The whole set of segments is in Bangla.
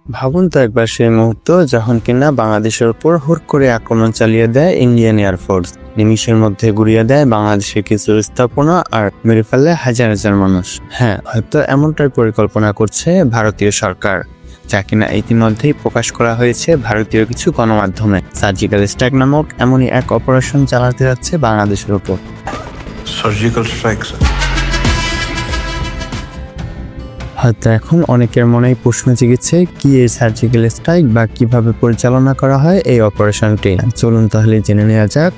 ভাবুন তো একবার সেই মুহূর্ত যখন কিনা বাংলাদেশের উপর হুট করে আক্রমণ চালিয়ে দেয় ইন্ডিয়ান এয়ারফোর্স। নিমিষের মধ্যে গুড়িয়ে দেয় বাংলাদেশের কিছু স্থাপনা আর মেরে ফেলে হাজার হাজার মানুষ। হ্যাঁ, হয়তো এমনটাই পরিকল্পনা করছে ভারতীয় সরকার, যা কিনা ইতিমধ্যেই প্রকাশ করা হয়েছে ভারতীয় কিছু গণমাধ্যমে। সার্জিক্যাল স্ট্রাইক নামক এমনই এক অপারেশন চালাতে যাচ্ছে বাংলাদেশের উপর। সার্জিক্যাল স্ট্রাইক হয়তো এখন অনেকের মনেই প্রশ্ন জেগেছে, কি এই সার্জিক্যাল স্ট্রাইক বা কিভাবে পরিচালনা করা হয় এই অপারেশনটি। চলুন তাহলে জেনে নেওয়া যাক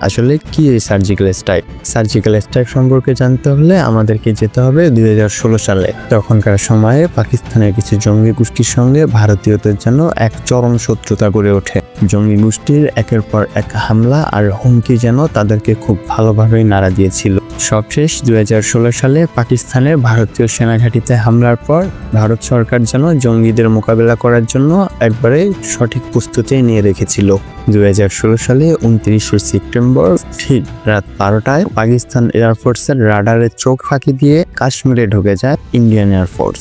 আসলে কি এই সার্জিক্যাল স্ট্রাইক। সার্জিক্যাল স্ট্রাইক সম্পর্কে জানতে হলে আমাদেরকে যেতে হবে 2016 সালে। তখনকার সময়ে পাকিস্তানের কিছু জঙ্গি গোষ্ঠীর সঙ্গে ভারতীয়দের জন্য এক চরম শত্রুতা গড়ে ওঠে। জঙ্গি গোষ্ঠীর একের পর এক হামলা আর হুমকি যেন তাদেরকে খুব ভালোভাবেই নাড়া দিয়েছিল। সবশেষ 2016 সালে পাকিস্তানের ভারতীয় সেনাঘাঁটিতে হামলার পর ভারত সরকার যেন জঙ্গিদের মোকাবেলা করার জন্য একবারে সঠিক প্রস্তুতি নিয়ে রেখেছিল। 2016 সালে 29 সেপ্টেম্বর ঠিক রাত 12টায় পাকিস্তান এয়ারফোর্সের রাডারের চোখ ফাঁকি দিয়ে কাশ্মীরে ঢুকে যায় ইন্ডিয়ান এয়ারফোর্স।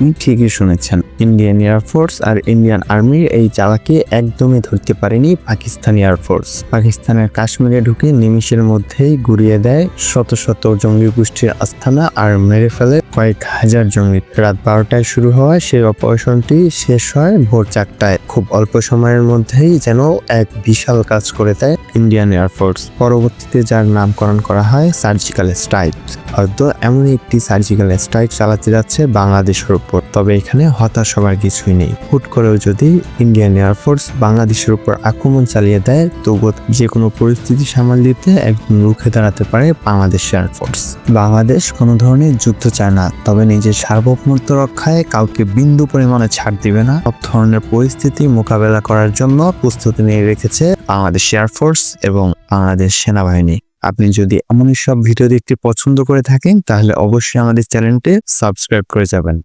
আপনি ঠিকই শুনেছেন, ইন্ডিয়ান এয়ারফোর্স আর ইন্ডিয়ান আর্মির এই চালাকি একদমই ধরতে পারেনি পাকিস্তানি এয়ারফোর্স। পাকিস্তানের কাশ্মীরে ঢুকে নিমিষের মধ্যেই গুড়িয়ে দেয় শত শত জঙ্গি গোষ্ঠীর আস্তানা আর মেরে ফেলে কয়েক হাজার জঙ্গি। রাত 12টায় শুরু হওয়া সেই অপারেশনটি শেষ হয় ভোর 4টায়। খুব অল্প সময়ের মধ্যেই যেন এক বিশাল কাজ করে দেয় ইন্ডিয়ান এয়ারফোর্স। পরবর্তীতে যার নামকরণ করা হয় সার্জিক্যাল স্ট্রাইক। হয়তো এমনই একটি সার্জিক্যাল স্ট্রাইক চালাতে যাচ্ছে বাংলাদেশের উপর। তবে এখানে হতাশ হবার কিছুই নেই। হুট করেও যদি ইন্ডিয়ান এয়ারফোর্স বাংলাদেশের উপর আক্রমণ চালিয়ে দেয়, তবুও যে কোনো পরিস্থিতি সামাল দিতে একদম রুখে দাঁড়াতে পারে বাংলাদেশ এয়ারফোর্স। বাংলাদেশ কোনো ধরনের যুদ্ধ চায় না, তবে নিজের সার্বভৌমত্ব রক্ষায় কাউকে বিন্দু পরিমাণে ছাড় দিবে না। সব ধরনের পরিস্থিতি মোকাবেলা করার জন্য প্রস্তুতি নিয়ে রেখেছে বাংলাদেশ এয়ারফোর্স এবং বাংলাদেশ সেনাবাহিনী। আপনি যদি এমনই সব ভিডিও দেখতে পছন্দ করে থাকেন, তাহলে অবশ্যই আমাদের চ্যানেলটি সাবস্ক্রাইব করে যাবেন।